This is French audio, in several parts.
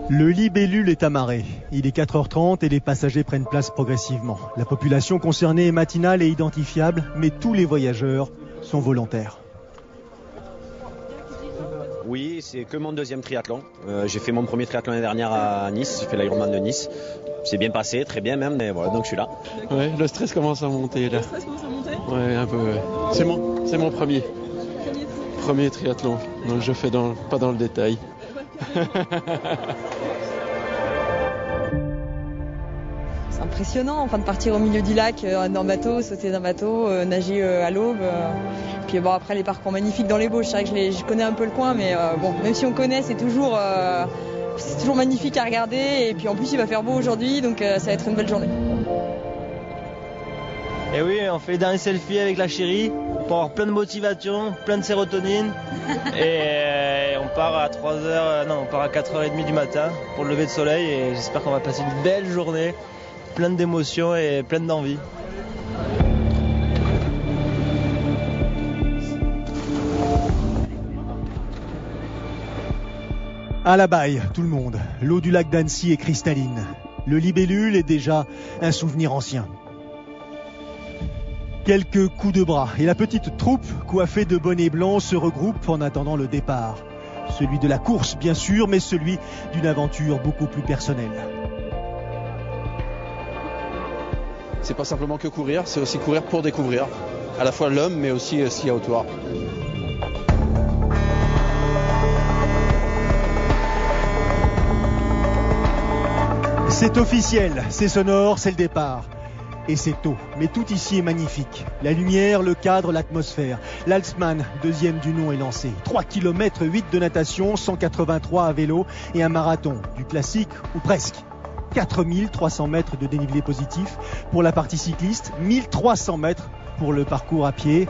Le libellule est amarré. Il est 4h30 et les passagers prennent place progressivement. La population concernée est matinale et identifiable, mais tous les voyageurs sont volontaires. Oui, c'est que mon deuxième triathlon. J'ai fait mon premier triathlon l'année dernière à Nice, j'ai fait l'Ironman de Nice. C'est bien passé, très bien même, mais voilà, donc je suis là. Ouais, le stress commence à monter là. Le stress commence à monter ? Ouais, un peu. Ouais. C'est mon premier triathlon, donc je fais pas dans le détail. C'est impressionnant, de partir au milieu du lac d'un bateau, sauter d'un bateau, nager à l'aube. Puis bon, après les parcours magnifiques dans les Bauges, c'est vrai que je connais un peu le coin, mais bon, même si on connaît, c'est toujours magnifique à regarder. Et puis en plus, il va faire beau aujourd'hui, donc ça va être une belle journée. Et oui, on fait le dernier selfie avec la chérie pour avoir plein de motivation, plein de sérotonine. Et on part à 4h30 du matin pour le lever de soleil. Et j'espère qu'on va passer une belle journée, pleine d'émotions et pleine d'envie. À la baille, tout le monde. L'eau du lac d'Annecy est cristalline. Le libellule est déjà un souvenir ancien. Quelques coups de bras et la petite troupe coiffée de bonnets blancs se regroupe en attendant le départ. Celui de la course bien sûr, mais celui d'une aventure beaucoup plus personnelle. C'est pas simplement que courir, c'est aussi courir pour découvrir. À la fois l'homme, mais aussi ce qu'il y a autour. C'est officiel, c'est sonore, c'est le départ. Et c'est tôt, mais tout ici est magnifique. La lumière, le cadre, l'atmosphère. L'Alpsman, deuxième du nom, est lancé. 3 km 8 de natation, 183 à vélo et un marathon, du classique ou presque. 4300 mètres de dénivelé positif pour la partie cycliste, 1300 mètres pour le parcours à pied.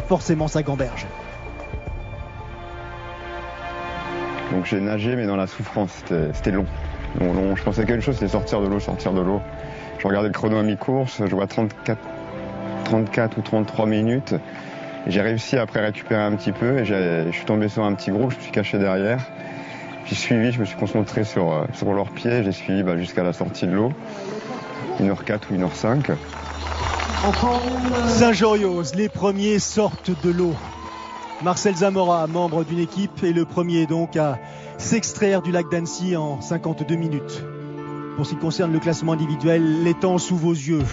Forcément, ça gamberge. Donc j'ai nagé, mais dans la souffrance, c'était long. Je pensais qu'à une chose, c'était sortir de l'eau. Je regardais le chrono à mi-course, je vois 34 ou 33 minutes. J'ai réussi après à récupérer un petit peu et je suis tombé sur un petit groupe, je me suis caché derrière. J'ai suivi, je me suis concentré sur leurs pieds, j'ai suivi jusqu'à la sortie de l'eau, 1h04 ou 1h05. Saint-Joriose, les premiers sortent de l'eau. Marcel Zamora, membre d'une équipe, est le premier donc à s'extraire du lac d'Annecy en 52 minutes. Pour ce qui concerne le classement individuel, les temps sous vos yeux.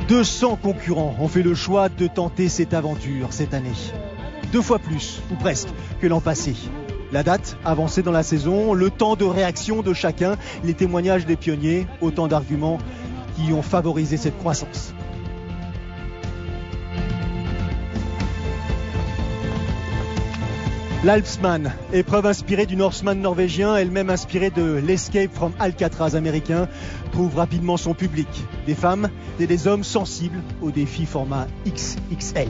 200 concurrents ont fait le choix de tenter cette aventure cette année. 2 fois plus, ou presque, que l'an passé. La date avancée dans la saison, le temps de réaction de chacun, les témoignages des pionniers, autant d'arguments qui ont favorisé cette croissance. L'Alpsman, épreuve inspirée du Norseman norvégien, elle-même inspirée de l'Escape from Alcatraz américain, trouve rapidement son public. Des femmes et des hommes sensibles aux défis format XXL.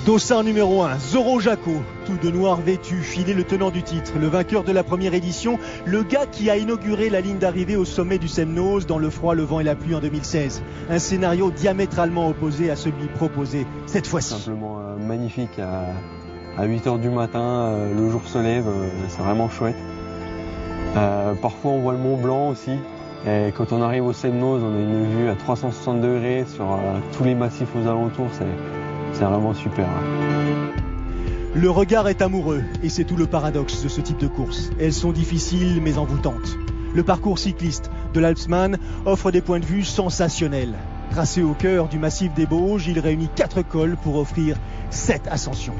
Dossard numéro 1, Zoro Jaco, tout de noir vêtu, il est le tenant du titre, le vainqueur de la première édition, le gars qui a inauguré la ligne d'arrivée au sommet du Semnoz dans le froid, le vent et la pluie en 2016. Un scénario diamétralement opposé à celui proposé cette fois-ci. Simplement magnifique, à 8h du matin, le jour se lève, c'est vraiment chouette. Parfois on voit le Mont Blanc aussi, et quand on arrive au Semnoz, on a une vue à 360 degrés sur tous les massifs aux alentours, c'est vraiment super. Le regard est amoureux et c'est tout le paradoxe de ce type de course. Elles sont difficiles mais envoûtantes. Le parcours cycliste de l'Alpsman offre des points de vue sensationnels. Tracé au cœur du massif des Bauges, il réunit 4 cols pour offrir 7 ascensions.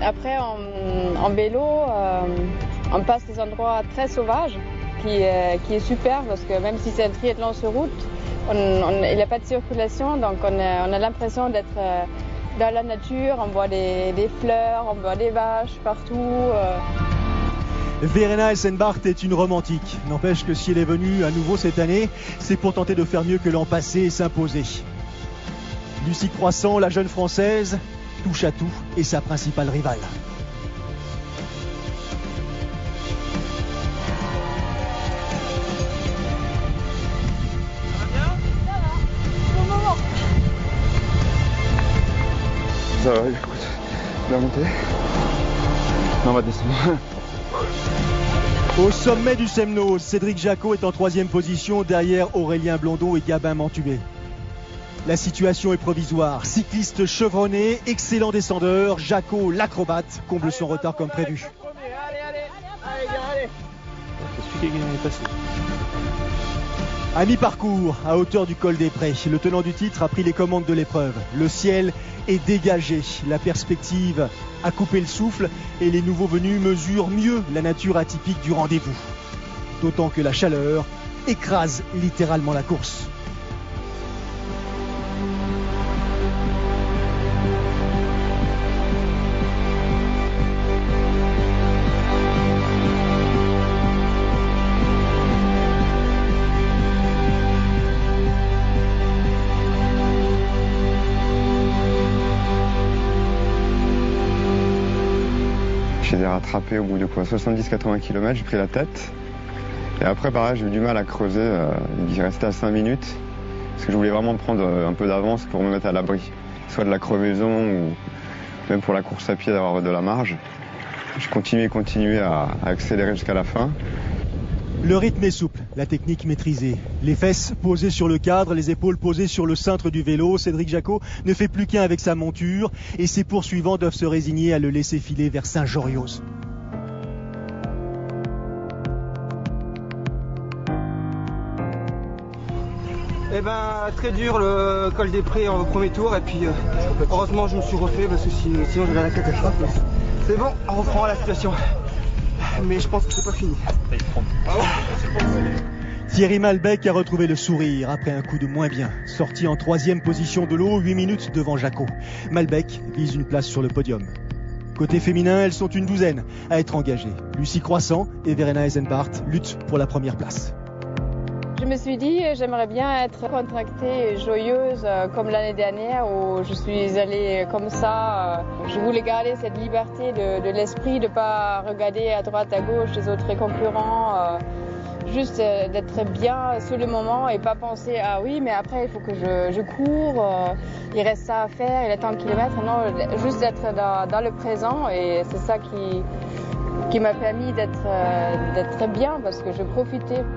Après, en vélo, on passe des endroits très sauvages qui est super parce que même si c'est un triathlon sur route, il n'y a pas de circulation, donc on a l'impression d'être dans la nature, on voit des fleurs, on voit des vaches partout. Verena Elsenbart est une romantique. N'empêche que si elle est venue à nouveau cette année, c'est pour tenter de faire mieux que l'an passé et s'imposer. Lucie Croissant, la jeune française, touche à tout et sa principale rivale. va, écoute. On va monter. Non, on va descendre. Au sommet du Semnoz, Cédric Jacot est en 3e position derrière Aurélien Blondeau et Gabin Mantubé. La situation est provisoire. Cycliste chevronné, excellent descendeur, Jacot, l'acrobate, comble son retard comme prévu. C'est celui qui est passé. À mi-parcours, à hauteur du col des Prés, le tenant du titre a pris les commandes de l'épreuve. Le ciel est dégagé, la perspective a coupé le souffle et les nouveaux venus mesurent mieux la nature atypique du rendez-vous. D'autant que la chaleur écrase littéralement la course. Je les ai rattrapés au bout de 70-80 km, j'ai pris la tête. Et après, pareil, j'ai eu du mal à creuser. Il restait à 5 minutes. Parce que je voulais vraiment prendre un peu d'avance pour me mettre à l'abri. Soit de la crevaison ou même pour la course à pied d'avoir de la marge. Je continuais à accélérer jusqu'à la fin. Le rythme est souple, la technique maîtrisée. Les fesses posées sur le cadre, les épaules posées sur le cintre du vélo. Cédric Jacot ne fait plus qu'un avec sa monture et ses poursuivants doivent se résigner à le laisser filer vers Saint-Jorioz. Eh ben, très dur le col des Prés au premier tour et puis heureusement je me suis refait parce que sinon j'avais la catastrophe. C'est bon, on reprend la situation. Mais je pense que c'est pas fini. Thierry Malbec a retrouvé le sourire après un coup de moins bien. Sorti en 3e position de l'eau, 8 minutes devant Jacot. Malbec vise une place sur le podium. Côté féminin, elles sont une douzaine à être engagées. Lucie Croissant et Verena Eisenbart luttent pour la première place. Je me suis dit, j'aimerais bien être contractée et joyeuse comme l'année dernière où je suis allée comme ça. Je voulais garder cette liberté de l'esprit, de ne pas regarder à droite, à gauche les autres concurrents. Juste d'être bien sur le moment et pas penser « Ah oui, mais après il faut que je cours, il reste ça à faire, il y a tant de kilomètres. » Non, juste d'être dans le présent et c'est ça qui m'a permis d'être bien parce que je profitais. «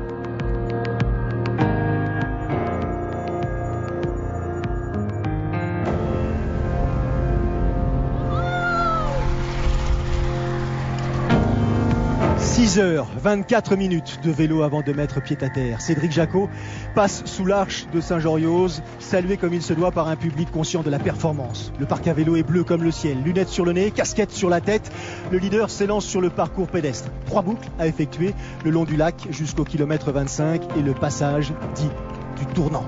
6h24 minutes de vélo avant de mettre pied à terre. Cédric Jacot passe sous l'arche de Saint-Jorioz, salué comme il se doit par un public conscient de la performance. Le parc à vélo est bleu comme le ciel, lunettes sur le nez, casquette sur la tête. Le leader s'élance sur le parcours pédestre. 3 boucles à effectuer le long du lac jusqu'au kilomètre 25 et le passage dit du tournant.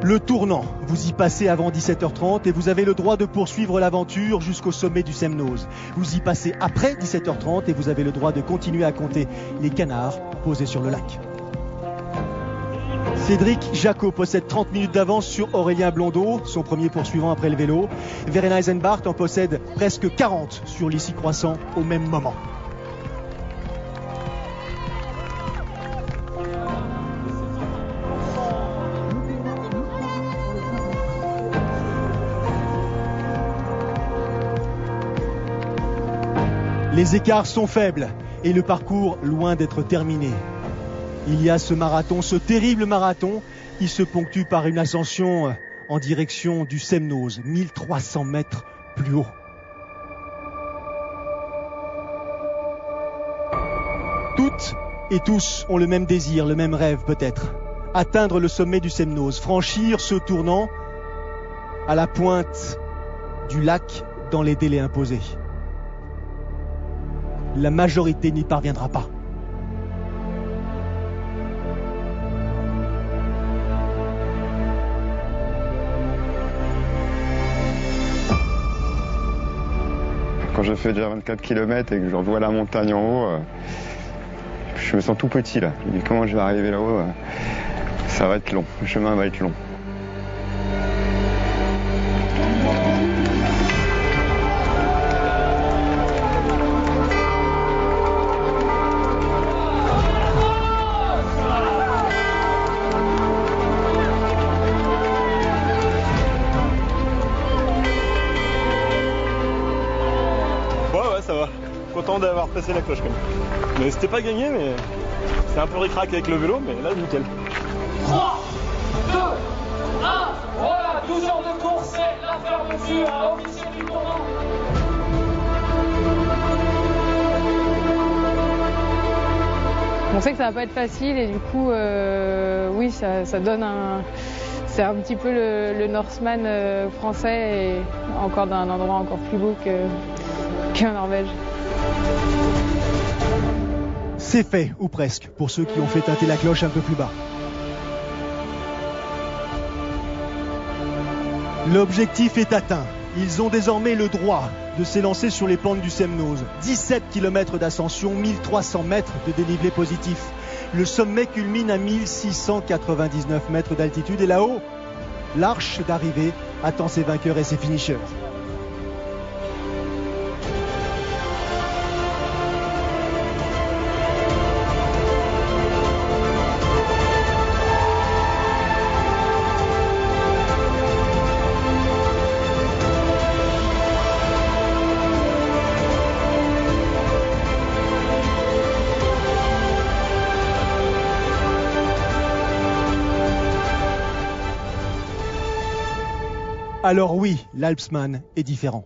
Le tournant, vous y passez avant 17h30 et vous avez le droit de poursuivre l'aventure jusqu'au sommet du Semnoz. Vous y passez après 17h30 et vous avez le droit de continuer à compter les canards posés sur le lac. Cédric Jacot possède 30 minutes d'avance sur Aurélien Blondeau, son premier poursuivant après le vélo. Verena Eisenbart en possède presque 40 sur Lucie Croissant au même moment. Les écarts sont faibles et le parcours loin d'être terminé. Il y a ce marathon, ce terrible marathon qui se ponctue par une ascension en direction du Semnoz, 1300 mètres plus haut. Toutes et tous ont le même désir, le même rêve peut-être. Atteindre le sommet du Semnoz, franchir ce tournant à la pointe du lac dans les délais imposés. La majorité n'y parviendra pas. Quand je fais déjà 24 km et que je revois la montagne en haut, je me sens tout petit là. Je me dis comment je vais arriver là-haut, ça va être long, le chemin va être long. content d'avoir passé la cloche quand même. Mais c'était pas gagné, mais c'est un peu ric-rac avec le vélo, mais là nickel. 3, 2, 1, voilà, 12 heures de course, c'est la fermeture officielle du tournoi. On sait que ça va pas être facile et du coup, oui, ça donne un... C'est un petit peu le Norseman français et encore d'un endroit encore plus beau qu'en Norvège. C'est fait, ou presque, pour ceux qui ont fait tâter la cloche un peu plus bas. L'objectif est atteint. Ils ont désormais le droit de s'élancer sur les pentes du Semnoz. 17 km d'ascension, 1300 mètres de dénivelé positif. Le sommet culmine à 1699 mètres d'altitude et là-haut, l'arche d'arrivée attend ses vainqueurs et ses finishers. Alors oui, l'Alpsman est différent.